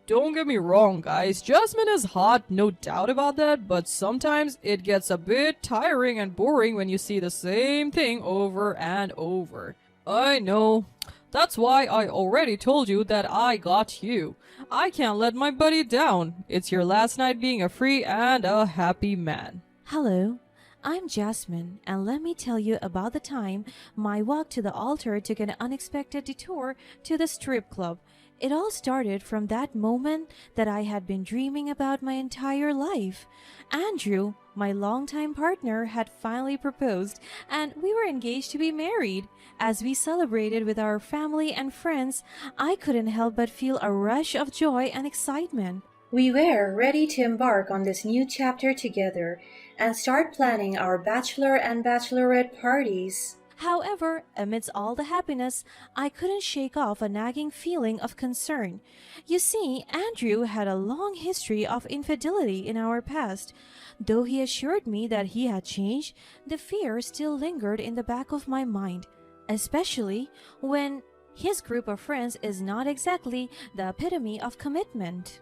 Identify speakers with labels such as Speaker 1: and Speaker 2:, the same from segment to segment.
Speaker 1: Don't get me wrong, guys. Jasmine is hot, no doubt about that, but sometimes it gets a bit tiring and boring when you see the same thing over and over. I know. That's why I already told you that I got you. I can't let my buddy down. It's your last night being a free and a happy man.
Speaker 2: Hello, I'm Jasmine, and let me tell you about the time my walk to the altar took an unexpected detour to the strip club. It all started from that moment that I had been dreaming about my entire life. Andrew, my longtime partner, had finally proposed, and we were engaged to be married. As we celebrated with our family and friends, I couldn't help but feel a rush of joy and excitement. We were ready to embark on this new chapter together and start planning our bachelor and bachelorette parties. However, amidst all the happiness, I couldn't shake off a nagging feeling of concern. You see, Andrew had a long history of infidelity in our past. Though he assured me that he had changed, the fear still lingered in the back of my mind, especially when his group of friends is not exactly the epitome of commitment.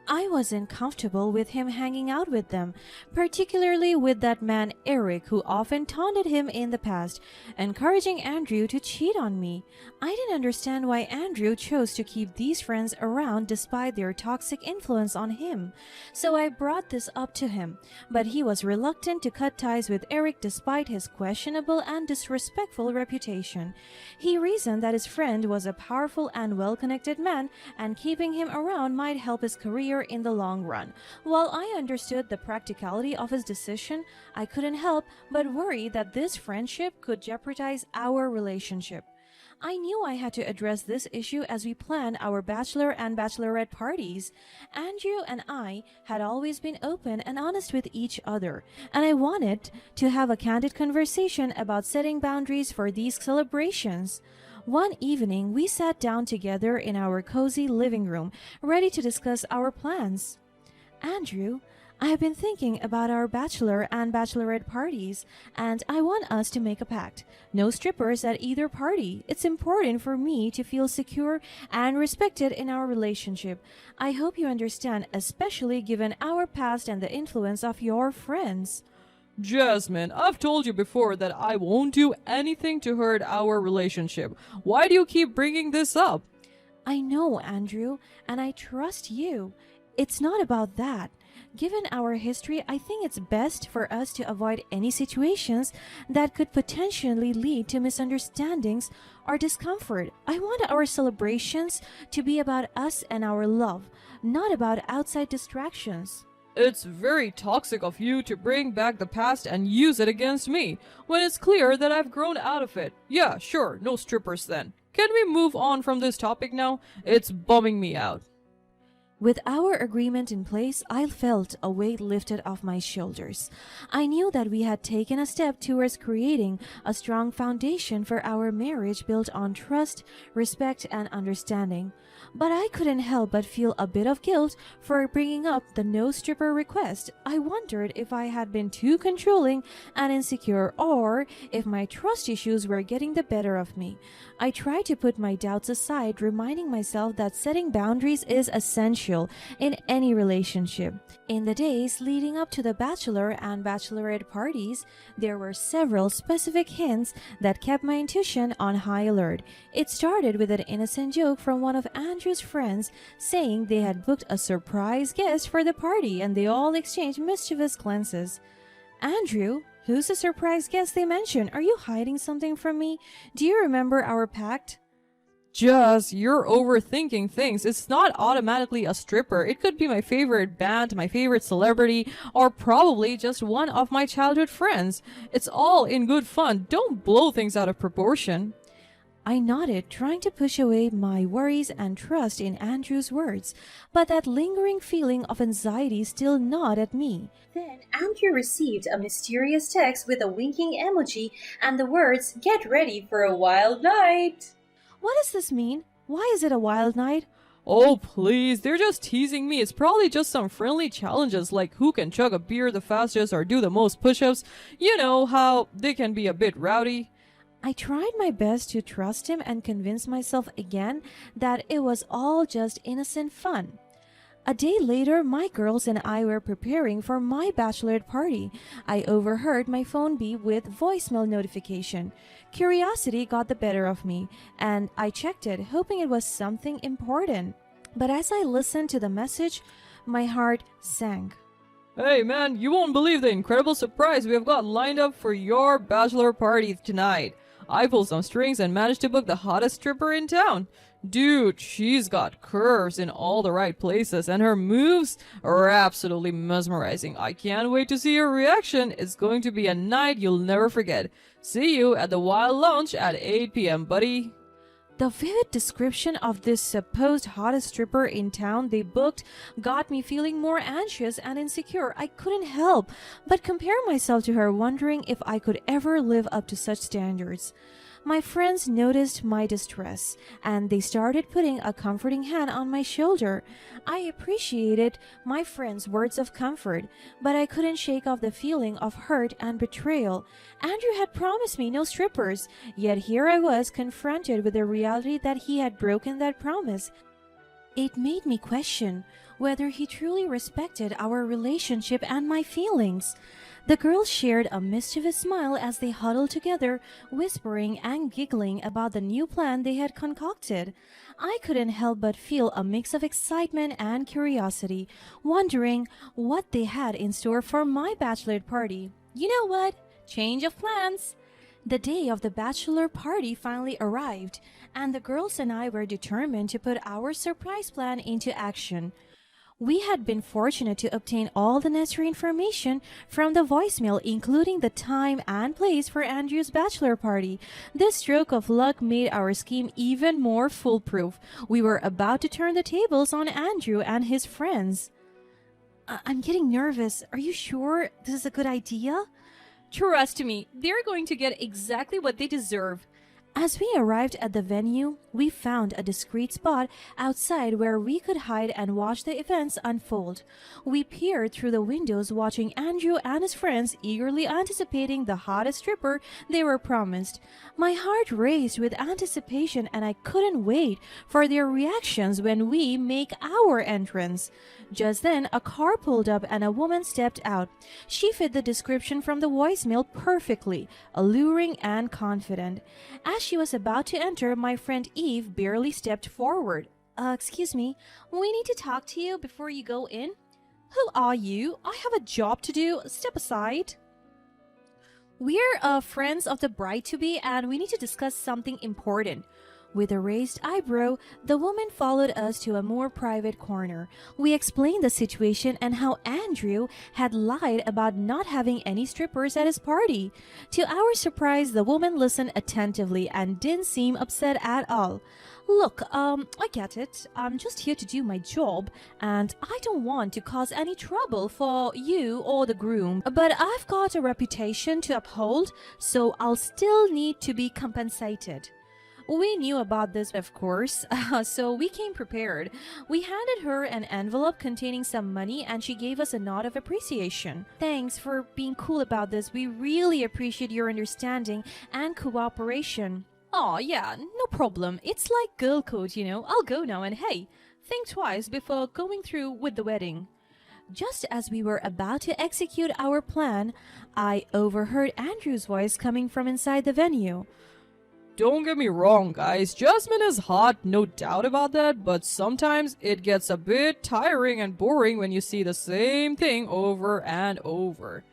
Speaker 2: I wasn't comfortable with him hanging out with them, particularly with that man Eric, who often taunted him in the past, encouraging Andrew to cheat on me. I didn't understand why Andrew chose to keep these friends around despite their toxic influence on him, so I brought this up to him, but he was reluctant to cut ties with Eric despite his questionable and disrespectful reputation. He reasoned that his friend was a powerful and well-connected man, and keeping him around might help his career in the long run. While I understood the practicality of his decision, I couldn't help but worry that this friendship could jeopardize our relationship. I knew I had to address this issue as we planned our bachelor and bachelorette parties. Andrew and I had always been open and honest with each other, and I wanted to have a candid conversation about setting boundaries for these celebrations. One evening, we sat down together in our cozy living room, ready to discuss our plans. Andrew, I have been thinking about our bachelor and bachelorette parties, and I want us to make a pact. No strippers at either party. It's important for me to feel secure and respected in our relationship. I hope you understand, especially given our past and the influence of your friends.
Speaker 1: Jasmine, I've told you before that I won't do anything to hurt our relationship. Why do you keep bringing this up?
Speaker 2: I know, Andrew, and I trust you. It's not about that. Given our history, I think it's best for us to avoid any situations that could potentially lead to misunderstandings or discomfort. I want our celebrations to be about us and our love, not about outside distractions.
Speaker 1: It's very toxic of you to bring back the past and use it against me, when it's clear that I've grown out of it. Yeah, sure, no strippers then. Can we move on from this topic now? It's bumming me out.
Speaker 2: With our agreement in place, I felt a weight lifted off my shoulders. I knew that we had taken a step towards creating a strong foundation for our marriage built on trust, respect, and understanding. But I couldn't help but feel a bit of guilt for bringing up the no stripper request. I wondered if I had been too controlling and insecure, or if my trust issues were getting the better of me. I tried to put my doubts aside, reminding myself that setting boundaries is essential in any relationship. In the days leading up to the bachelor and bachelorette parties, there were several specific hints that kept my intuition on high alert. It started with an innocent joke from one of Andrew's friends saying they had booked a surprise guest for the party, and they all exchanged mischievous glances. Andrew, who's the surprise guest they mentioned? Are you hiding something from me? Do you remember our pact?
Speaker 1: Just, you're overthinking things. It's not automatically a stripper. It could be my favorite band, my favorite celebrity, or probably just one of my childhood friends. It's all in good fun. Don't blow things out of proportion.
Speaker 2: I nodded, trying to push away my worries and trust in Andrew's words, but that lingering feeling of anxiety still gnawed at me. Then Andrew received a mysterious text with a winking emoji and the words, "Get ready for a wild night." What does this mean? Why is it a wild night?
Speaker 1: Oh, please, they're just teasing me. It's probably just some friendly challenges like who can chug a beer the fastest or do the most push-ups. You know how they can be a bit rowdy.
Speaker 2: I tried my best to trust him and convince myself again that it was all just innocent fun. A day later, my girls and I were preparing for my bachelorette party. I overheard my phone beep with voicemail notification. Curiosity got the better of me, and I checked it, hoping it was something important. But as I listened to the message, my heart sank.
Speaker 1: Hey man, you won't believe the incredible surprise we have got lined up for your bachelor party tonight. I pulled some strings and managed to book the hottest stripper in town. Dude, she's got curves in all the right places and her moves are absolutely mesmerizing. I can't wait to see your reaction. It's going to be a night you'll never forget. See you at the Wild Lounge at 8 p.m., buddy.
Speaker 2: The vivid description of this supposed hottest stripper in town they booked got me feeling more anxious and insecure. I couldn't help but compare myself to her, wondering if I could ever live up to such standards. My friends noticed my distress, and they started putting a comforting hand on my shoulder. I appreciated my friends' words of comfort, but I couldn't shake off the feeling of hurt and betrayal. Andrew had promised me no strippers, yet here I was confronted with the reality that he had broken that promise. It made me question whether he truly respected our relationship and my feelings. The girls shared a mischievous smile as they huddled together, whispering and giggling about the new plan they had concocted. I couldn't help but feel a mix of excitement and curiosity, wondering what they had in store for my bachelorette party. You know what? Change of plans. The day of the bachelor party finally arrived, and the girls and I were determined to put our surprise plan into action. We had been fortunate to obtain all the necessary information from the voicemail, including the time and place for Andrew's bachelor party. This stroke of luck made our scheme even more foolproof. We were about to turn the tables on Andrew and his friends. I'm getting nervous. Are you sure this is a good idea?
Speaker 3: Trust me, they're going to get exactly what they deserve.
Speaker 2: As we arrived at the venue, we found a discreet spot outside where we could hide and watch the events unfold. We peered through the windows, watching Andrew and his friends eagerly anticipating the hottest stripper they were promised. My heart raced with anticipation, and I couldn't wait for their reactions when we make our entrance. Just then, a car pulled up and a woman stepped out. She fit the description from the voicemail perfectly, alluring and confident. As she was about to enter, my friend Eve barely stepped forward. Excuse me, we need to talk to you before you go in. Who are you? I have a job to do. Step aside. We're friends of the bride-to-be, and we need to discuss something important. With a raised eyebrow, the woman followed us to a more private corner. We explained the situation and how Andrew had lied about not having any strippers at his party. To our surprise, the woman listened attentively and didn't seem upset at all. Look, I get it. I'm just here to do my job, and I don't want to cause any trouble for you or the groom. But I've got a reputation to uphold, so I'll still need to be compensated. We knew about this, of course, so we came prepared. We handed her an envelope containing some money, and she gave us a nod of appreciation. Thanks for being cool about this. We really appreciate your understanding and cooperation.
Speaker 3: Aw, yeah, no problem. It's like girl code, you know. I'll go now, and hey, think twice before going through with the wedding.
Speaker 2: Just as we were about to execute our plan, I overheard Andrew's voice coming from inside the venue.
Speaker 1: Don't get me wrong, guys. Jasmine is hot, no doubt about that, but sometimes it gets a bit tiring and boring when you see the same thing over and over.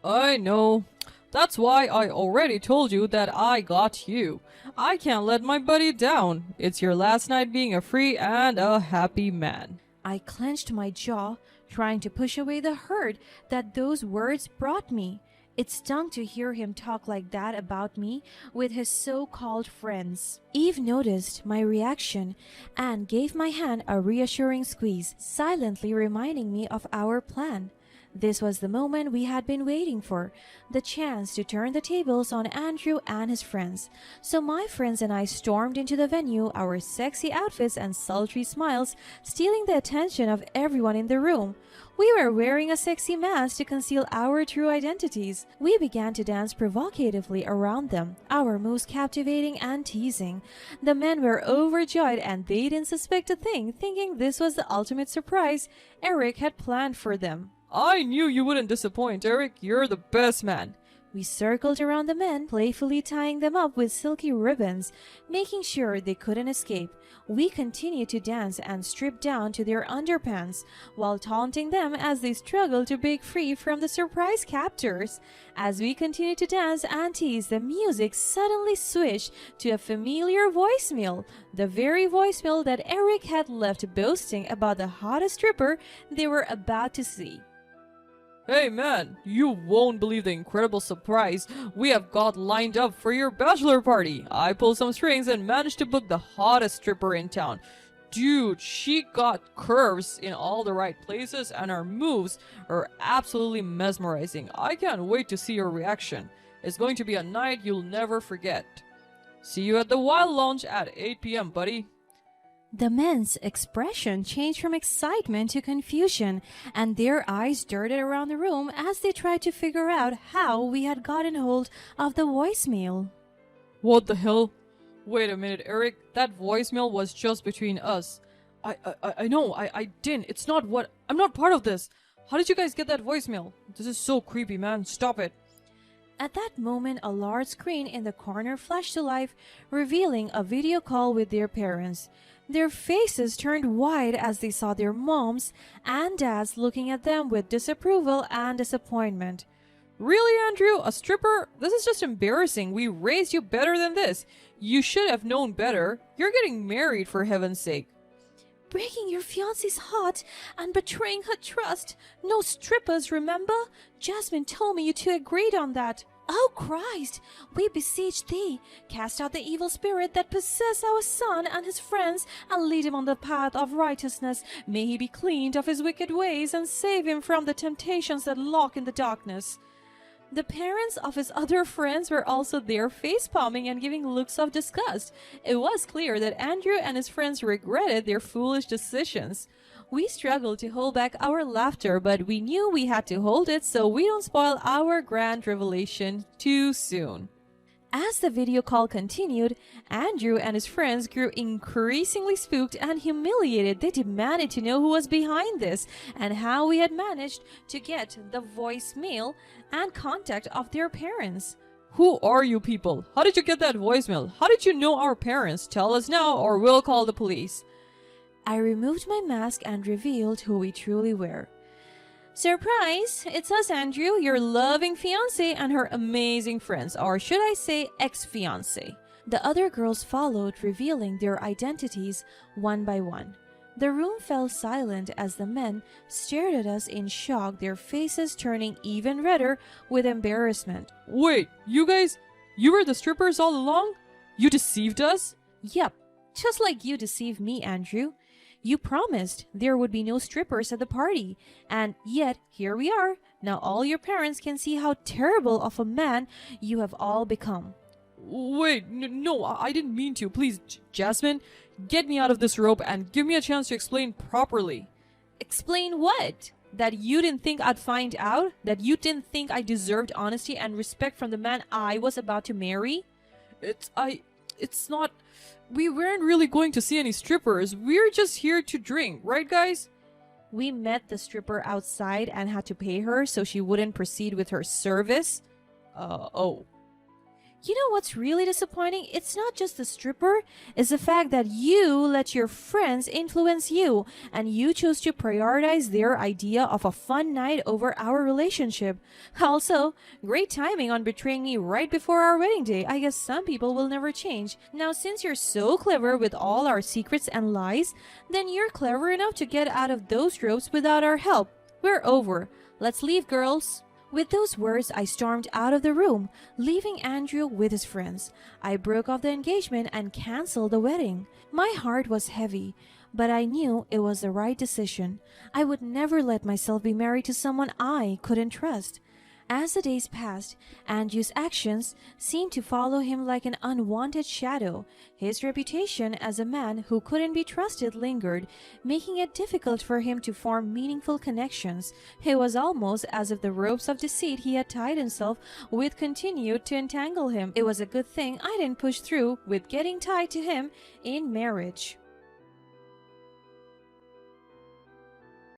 Speaker 1: I know. That's why I already told you that I got you. I can't let my buddy down. It's your last night being a free and a happy man.
Speaker 2: I clenched my jaw, trying to push away the hurt that those words brought me. It stung to hear him talk like that about me with his so-called friends. Eve noticed my reaction and gave my hand a reassuring squeeze, silently reminding me of our plan. This was the moment we had been waiting for, the chance to turn the tables on Andrew and his friends. So my friends and I stormed into the venue, our sexy outfits and sultry smiles stealing the attention of everyone in the room. We were wearing a sexy mask to conceal our true identities. We began to dance provocatively around them, our moves captivating and teasing. The men were overjoyed and they didn't suspect a thing, thinking this was the ultimate surprise Eric had planned for them.
Speaker 1: I knew you wouldn't disappoint, Eric. You're the best man.
Speaker 2: We circled around the men, playfully tying them up with silky ribbons, making sure they couldn't escape. We continued to dance and strip down to their underpants, while taunting them as they struggled to break free from the surprise captors. As we continued to dance and tease, the music suddenly switched to a familiar voicemail, the very voicemail that Eric had left boasting about the hottest stripper they were about to see.
Speaker 1: Hey man, you won't believe the incredible surprise we have got lined up for your bachelor party. I pulled some strings and managed to book the hottest stripper in town. Dude, she got curves in all the right places and her moves are absolutely mesmerizing. I can't wait to see your reaction. It's going to be a night you'll never forget. See you at the Wild Lounge at 8 p.m., buddy.
Speaker 2: The men's expression changed from excitement to confusion, and their eyes darted around the room as they tried to figure out how we had gotten hold of the voicemail.
Speaker 1: What the hell? Wait a minute, Eric. That voicemail was just between us. I know. I didn't. It's not what. I'm not part of this. How did you guys get that voicemail? This is so creepy, man. Stop it.
Speaker 2: At that moment, a large screen in the corner flashed to life, revealing a video call with their parents. Their faces turned wide as they saw their moms and dads looking at them with disapproval and disappointment.
Speaker 1: Really, Andrew? A stripper? This is just embarrassing. We raised you better than this. You should have known better. You're getting married, for heaven's sake.
Speaker 2: Breaking your fiancé's heart and betraying her trust. No strippers, remember? Jasmine told me you two agreed on that. Oh Christ, we beseech thee, cast out the evil spirit that possess our son and his friends, and lead him on the path of righteousness. May he be cleaned of his wicked ways, and save him from the temptations that lurk in the darkness. The parents of his other friends were also there, face-palming and giving looks of disgust. It was clear that Andrew and his friends regretted their foolish decisions. We struggled to hold back our laughter, but we knew we had to hold it so we don't spoil our grand revelation too soon. As the video call continued, Andrew and his friends grew increasingly spooked and humiliated. They demanded to know who was behind this and how we had managed to get the voicemail and contact of their parents.
Speaker 1: Who are you people? How did you get that voicemail? How did you know our parents? Tell us now or we'll call the police.
Speaker 2: I removed my mask and revealed who we truly were. Surprise! It's us, Andrew, your loving fiancé and her amazing friends, or should I say ex-fiancé. The other girls followed, revealing their identities one by one. The room fell silent as the men stared at us in shock, their faces turning even redder with embarrassment.
Speaker 1: Wait, you were the strippers all along? You deceived us?
Speaker 2: Yep, just like you deceived me, Andrew. You promised there would be no strippers at the party, and yet here we are. Now all your parents can see how terrible of a man you have all become.
Speaker 1: Wait, no, I didn't mean to. Please, Jasmine, get me out of this rope and give me a chance to explain properly.
Speaker 2: Explain what? That you didn't think I'd find out? That you didn't think I deserved honesty and respect from the man I was about to marry?
Speaker 1: It's not... We weren't really going to see any strippers. We're just here to drink, right guys?
Speaker 2: We met the stripper outside and had to pay her so she wouldn't proceed with her service.
Speaker 1: Oh.
Speaker 2: You know what's really disappointing? It's not just the stripper, it's the fact that you let your friends influence you, and you chose to prioritize their idea of a fun night over our relationship. Also, great timing on betraying me right before our wedding day. I guess some people will never change. Now, since you're so clever with all our secrets and lies, then you're clever enough to get out of those ropes without our help. We're over. Let's leave, girls. With those words, I stormed out of the room, leaving Andrew with his friends. I broke off the engagement and canceled the wedding. My heart was heavy, but I knew it was the right decision. I would never let myself be married to someone I couldn't trust. As the days passed, Andrew's actions seemed to follow him like an unwanted shadow. His reputation as a man who couldn't be trusted lingered, making it difficult for him to form meaningful connections. It was almost as if the ropes of deceit he had tied himself with continued to entangle him. It was a good thing I didn't push through with getting tied to him in marriage.